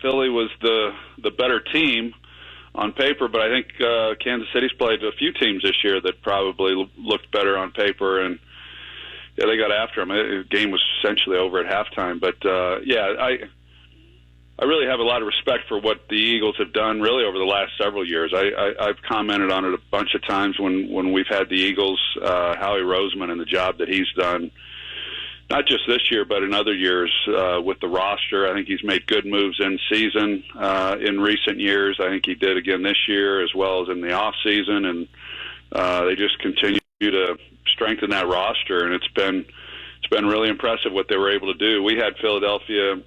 Philly was the better team on paper, but I think Kansas City's played a few teams this year that probably looked better on paper, and yeah, they got after them. The game was essentially over at halftime, but I really have a lot of respect for what the Eagles have done really over the last several years. I've commented on it a bunch of times when we've had the Eagles, Howie Roseman and the job that he's done, not just this year but in other years with the roster. I think he's made good moves in season in recent years. I think he did again this year as well as in the off season, and they just continue to strengthen that roster, and it's been really impressive what they were able to do. We had Philadelphia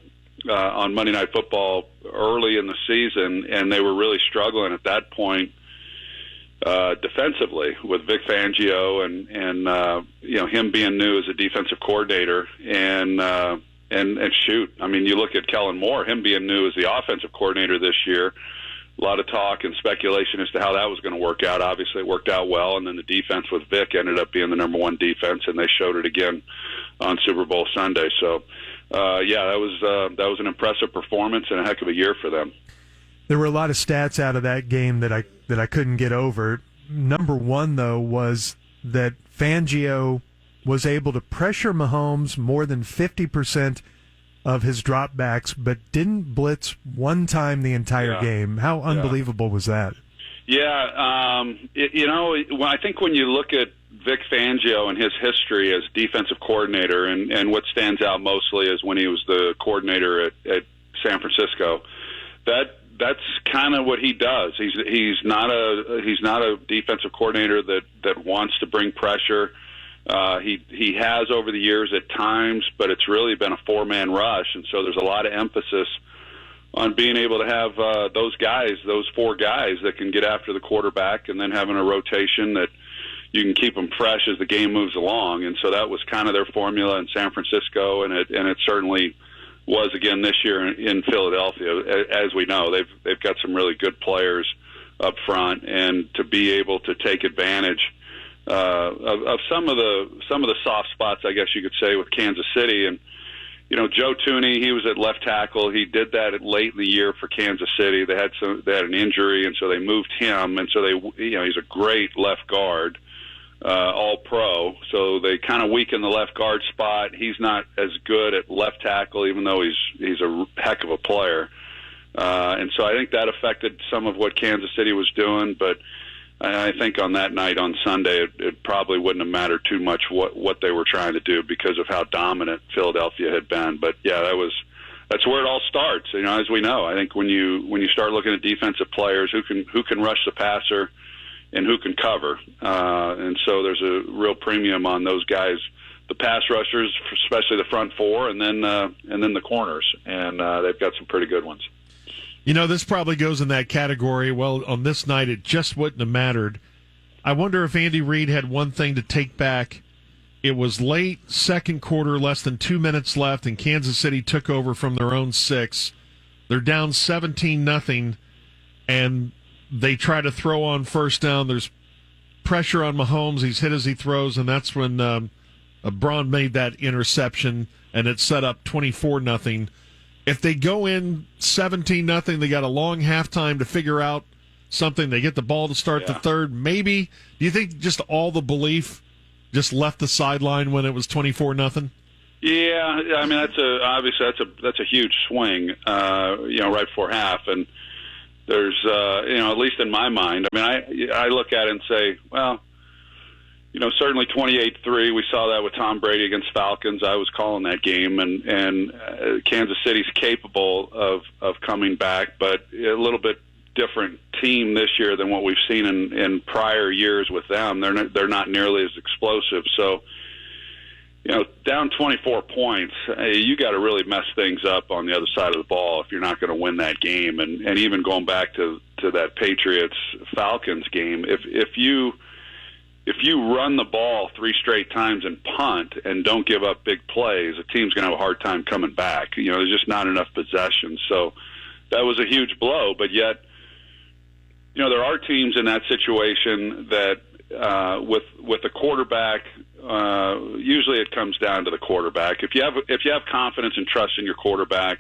on Monday Night Football early in the season, and they were really struggling at that point defensively with Vic Fangio and him being new as a defensive coordinator, and shoot, I mean, you look at Kellen Moore, him being new as the offensive coordinator this year. A lot of talk and speculation as to how that was going to work out. Obviously, it worked out well, and then the defense with Vic ended up being the number one defense, and they showed it again on Super Bowl Sunday. So, that was an impressive performance and a heck of a year for them. There were a lot of stats out of that game that I couldn't get over. Number one, though, was that Fangio was able to pressure Mahomes more than 50% of his dropbacks, but didn't blitz one time the entire game. How unbelievable was that? Yeah, I think when you look at Vic Fangio and his history as defensive coordinator, and what stands out mostly is when he was the coordinator at San Francisco, that's kind of what he does. He's not a defensive coordinator that wants to bring pressure. He has over the years at times, but it's really been a four-man rush, and so there's a lot of emphasis on being able to have those four guys that can get after the quarterback, and then having a rotation that you can keep them fresh as the game moves along. And so that was kind of their formula in San Francisco, and it certainly was again this year in Philadelphia. As we know, they've got some really good players up front, and to be able to take advantage of some of the soft spots, I guess you could say, with Kansas City. And Joe Tooney, he was at left tackle. He did that late in the year for Kansas City. They had an injury, and so they moved him. And so he's a great left guard, all pro. So they kind of weakened the left guard spot. He's not as good at left tackle, even though he's a heck of a player. And so I think that affected some of what Kansas City was doing, but I think on that night on Sunday, it probably wouldn't have mattered too much what they were trying to do because of how dominant Philadelphia had been. But yeah, that's where it all starts. As we know, I think when you start looking at defensive players who can rush the passer and who can cover, and so there's a real premium on those guys, the pass rushers, especially the front four, and then the corners, and they've got some pretty good ones. This probably goes in that category. Well, on this night, it just wouldn't have mattered. I wonder if Andy Reid had one thing to take back. It was late, second quarter, less than 2 minutes left, and Kansas City took over from their own 6. They're down 17-0, and they try to throw on first down. There's pressure on Mahomes. He's hit as he throws, and that's when Braun made that interception, and it set up 24-0. If they go in 17-0, they got a long halftime to figure out something. They get the ball to start the third. Maybe. Do you think just all the belief just left the sideline when it was 24-0? Yeah, I mean that's a huge swing. Right before half, and there's at least in my mind. I mean, I look at it and say, well, certainly 28-3. We saw that with Tom Brady against Falcons. I was calling that game, and Kansas City's capable of coming back, but a little bit different team this year than what we've seen in prior years with them. They're not nearly as explosive. So, down 24 points, you got to really mess things up on the other side of the ball if you're not going to win that game. And even going back to that Patriots-Falcons game, if you run the ball 3 straight times and punt and don't give up big plays, the team's going to have a hard time coming back. There's just not enough possession. So that was a huge blow. But yet, there are teams in that situation that with the quarterback, usually it comes down to the quarterback. If you have confidence and trust in your quarterback,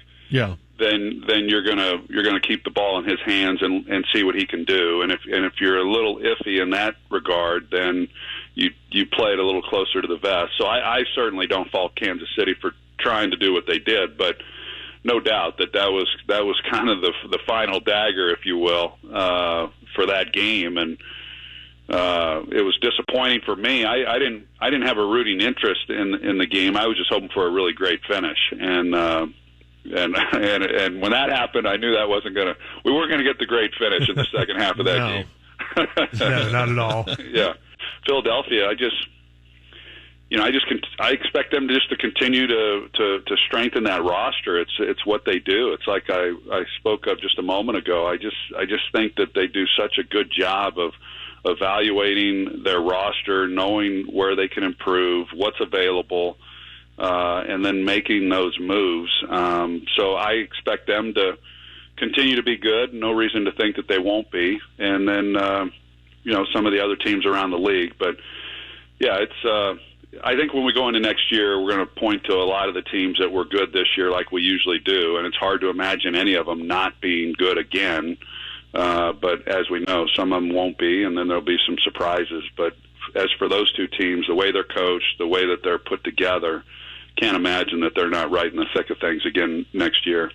then you're gonna keep the ball in his hands and see what he can do. And if you're a little iffy in that regard, then you play it a little closer to the vest. So I certainly don't fault Kansas City for trying to do what they did, but no doubt that was kind of the final dagger, if you will, for that game. And it was disappointing for me. I didn't have a rooting interest in the game. I was just hoping for a really great finish. And when that happened, I knew that we weren't gonna get the great finish in the second half of that game. No, not at all. Yeah, Philadelphia. I expect them to continue to strengthen that roster. It's what they do. It's like I spoke of just a moment ago. I just think that they do such a good job of evaluating their roster, knowing where they can improve, what's available, and then making those moves. So I expect them to continue to be good. No reason to think that they won't be. And then, some of the other teams around the league. But, yeah, I think when we go into next year, we're going to point to a lot of the teams that were good this year like we usually do. And it's hard to imagine any of them not being good again. But as we know, some of them won't be, and then there'll be some surprises. But as for those two teams, the way they're coached, the way that they're put together, can't imagine that they're not right in the thick of things again next year.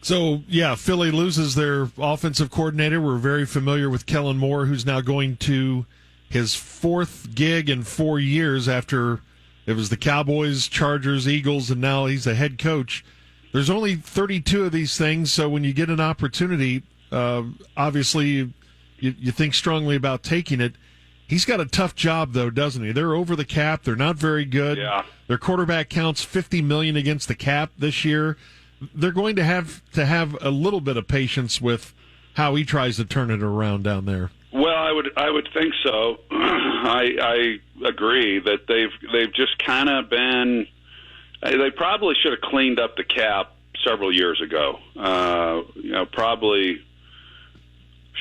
So, yeah, Philly loses their offensive coordinator. We're very familiar with Kellen Moore, who's now going to his fourth gig in 4 years after it was the Cowboys, Chargers, Eagles, and now he's a head coach. There's only 32 of these things, so when you get an opportunity, obviously you think strongly about taking it. He's got a tough job, though, doesn't he? They're over the cap. They're not very good. Yeah. Their quarterback counts $50 million against the cap this year. They're going to have a little bit of patience with how he tries to turn it around down there. Well, I would think so. I agree that they've just kind of been. They probably should have cleaned up the cap several years ago. Probably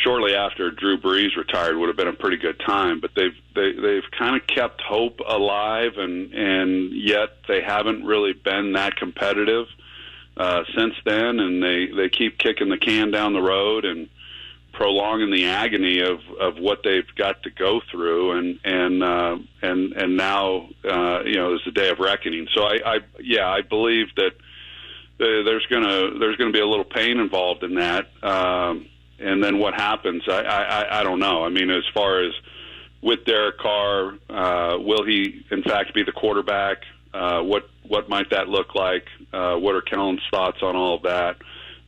shortly after Drew Brees retired would have been a pretty good time. But they've kind of kept hope alive, and yet they haven't really been that competitive since then. And they keep kicking the can down the road and prolonging the agony of what they've got to go through, and now is the day of reckoning. So I believe that there's gonna be a little pain involved in that, and then what happens, I don't know. I mean, as far as with Derek Carr, will he in fact be the quarterback? What might that look like? What are Kellen's thoughts on all of that?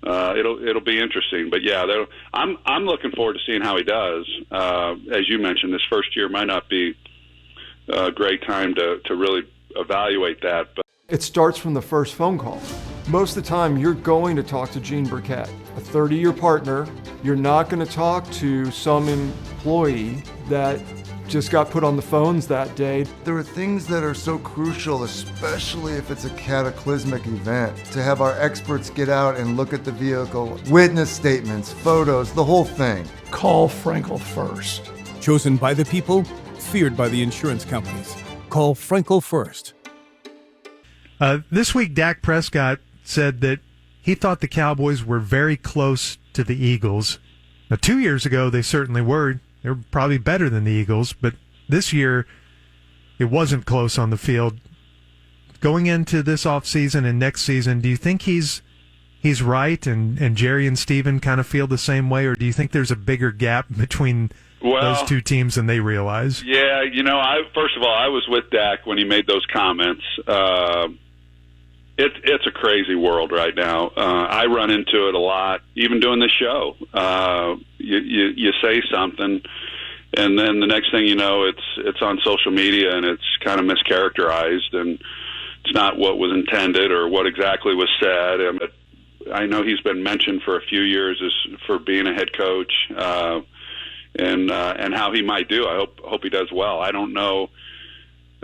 It'll be interesting, but yeah, I'm looking forward to seeing how he does. As you mentioned, this first year might not be a great time to really evaluate that. But it starts from the first phone call. Most of the time, you're going to talk to Gene Burkett, a 30-year partner. You're not going to talk to some employee that just got put on the phones that day. There are things that are so crucial, especially if it's a cataclysmic event, to have our experts get out and look at the vehicle, witness statements, photos, the whole thing. Call Frankel first. Chosen by the people, feared by the insurance companies. Call Frankel first. This week, Dak Prescott said that he thought the Cowboys were very close to the Eagles. Now, 2 years ago, they certainly were. They were probably better than the Eagles, but this year it wasn't close on the field. Going into this offseason and next season, do you think he's right and Jerry and Steven kind of feel the same way, or do you think there's a bigger gap between those two teams than they realize? Yeah, first of all, I was with Dak when he made those comments. It's a crazy world right now. I run into it a lot, even doing this show. You say something, and then the next thing you know, it's on social media, and it's kind of mischaracterized, and it's not what was intended or what exactly was said. I know he's been mentioned for a few years as for being a head coach, and how he might do. I hope he does well. I don't know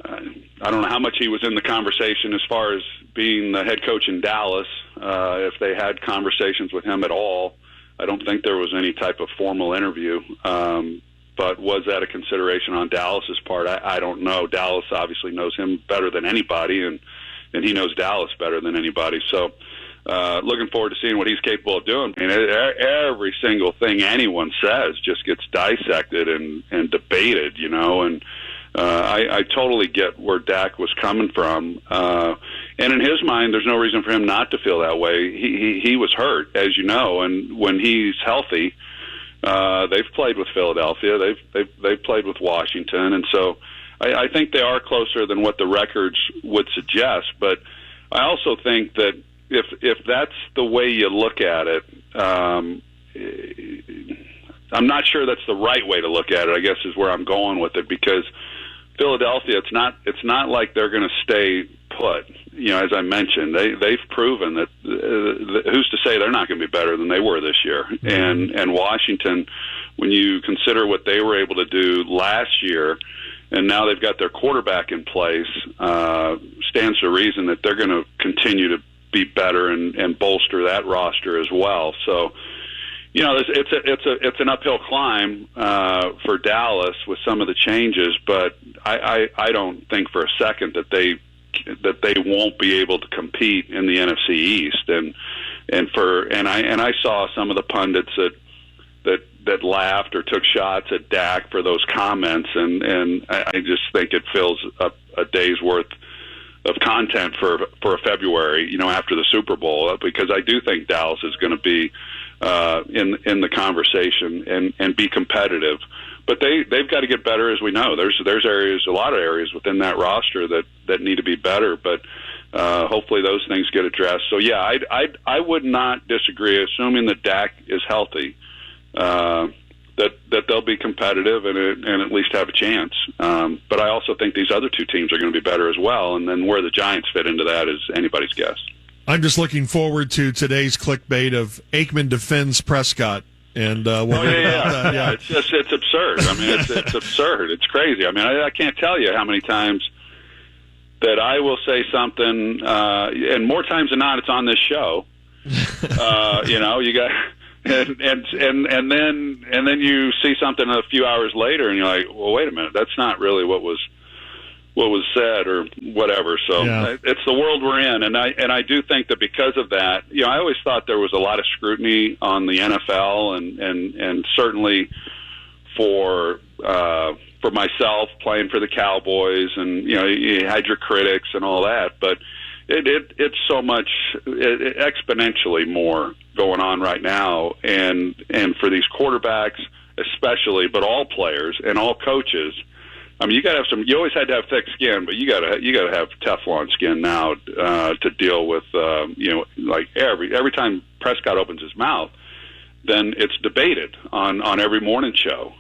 how much he was in the conversation as far as being the head coach in Dallas, if they had conversations with him at all. I don't think there was any type of formal interview. But was that a consideration on Dallas's part? I don't know. Dallas obviously knows him better than anybody, and he knows Dallas better than anybody. So looking forward to seeing what he's capable of doing. And every single thing anyone says just gets dissected and debated, and I totally get where Dak was coming from. And in his mind, there's no reason for him not to feel that way. He was hurt, as you know, and when he's healthy, they've played with Philadelphia, they've played with Washington, and so I think they are closer than what the records would suggest. But I also think that if that's the way you look at it, I'm not sure that's the right way to look at it, I guess is where I'm going with it, because Philadelphia, it's not like they're going to stay put. As I mentioned, they've proven that who's to say they're not going to be better than they were this year. And Washington, when you consider what they were able to do last year, and now they've got their quarterback in place, stands to reason that they're going to continue to be better and bolster that roster as well. So, it's an uphill climb for Dallas with some of the changes, but I don't think for a second that they won't be able to compete in the NFC East. And I saw some of the pundits that laughed or took shots at Dak for those comments, and I just think it fills up a day's worth of content for a February, after the Super Bowl, because I do think Dallas is going to be in the conversation and be competitive. But they've got to get better, as we know. There's areas, a lot of areas within that roster that need to be better, but hopefully those things get addressed. So yeah, I would not disagree, assuming that Dak is healthy, that they'll be competitive and at least have a chance. But I also think these other two teams are going to be better as well, and then where the Giants fit into that is anybody's guess. I'm just looking forward to today's clickbait of Aikman defends Prescott. And yeah. It's absurd. I mean, it's absurd. It's crazy. I mean, I can't tell you how many times that I will say something, and more times than not, it's on this show. You got, and then you see something a few hours later, and you're like, well, wait a minute, that's not really what was said or whatever. So it's the world we're in, and I do think that because of that, I always thought there was a lot of scrutiny on the NFL, and certainly for myself playing for the Cowboys, and you had your critics and all that, but it's so much exponentially more going on right now, and for these quarterbacks especially, but all players and all coaches. I mean, you got to have some. You always had to have thick skin, but you got to have Teflon skin now to deal with. Like every time Prescott opens his mouth, then it's debated on every morning show,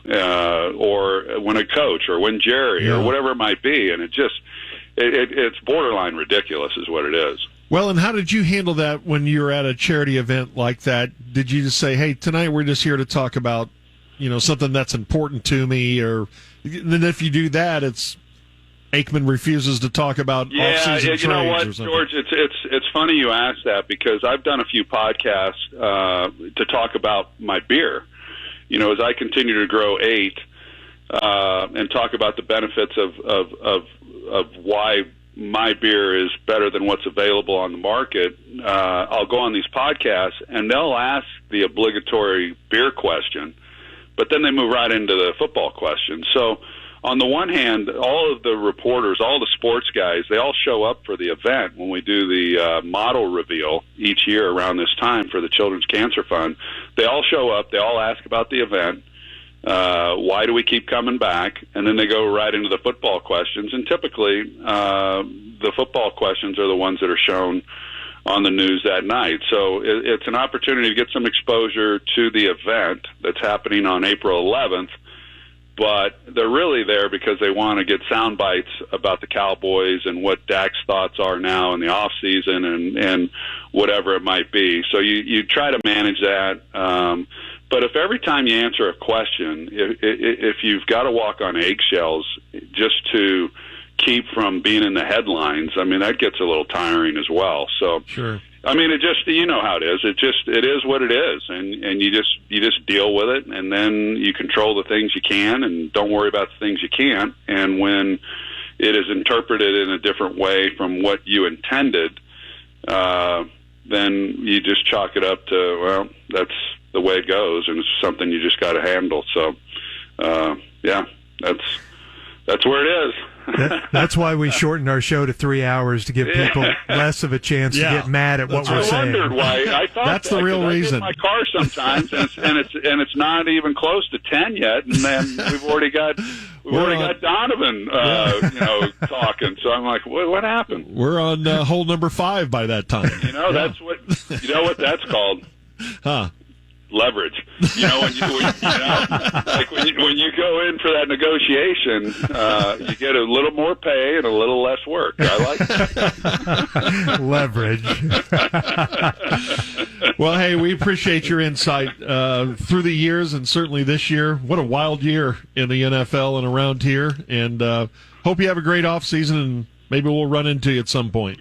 or when a coach, or when Jerry, or whatever it might be, and it's borderline ridiculous, is what it is. Well, and how did you handle that when you were at a charity event like that? Did you just say, "Hey, tonight we're just here to talk about, something that's important to me," or then if you do that, it's Aikman refuses to talk about off-season trades. You know what, George? It's funny you ask that, because I've done a few podcasts to talk about my beer. As I continue to grow 8 and talk about the benefits of why my beer is better than what's available on the market, I'll go on these podcasts and they'll ask the obligatory beer question, but then they move right into the football question. So on the one hand, all of the reporters, all the sports guys, they all show up for the event when we do the model reveal each year around this time for the Children's Cancer Fund. They all show up. They all ask about the event. Why do we keep coming back? And then they go right into the football questions. And typically, the football questions are the ones that are shown on the news that night. So it's an opportunity to get some exposure to the event that's happening on April 11th. But they're really there because they want to get sound bites about the Cowboys and what Dak's thoughts are now in the off season and whatever it might be. So you try to manage that. But if every time you answer a question, if you've got to walk on eggshells just to keep from being in the headlines, I mean, that gets a little tiring as well. So, sure. I mean, it just, you know how it is. It is what it is, and you just deal with it, and then you control the things you can, and don't worry about the things you can't. And when it is interpreted in a different way from what you intended, then you just chalk it up to, well, that's the way it goes, and it's something you just got to handle. So, yeah, that's where it is. That's why we shortened our show to 3 hours, to give people less of a chance to get mad at what we're saying. I wondered why. I thought that's the real reason. I get in my car sometimes, and it's not even close to 10 yet, and then we've already got Donovan, talking. So I'm like, what happened? We're on hole number 5 by that time. That's what that's called. Huh. Leverage. When you go in for that negotiation, you get a little more pay and a little less work. I like that. Leverage. Well, hey, we appreciate your insight through the years, and certainly this year. What a wild year in the NFL and around here, and hope you have a great off season, and maybe we'll run into you at some point.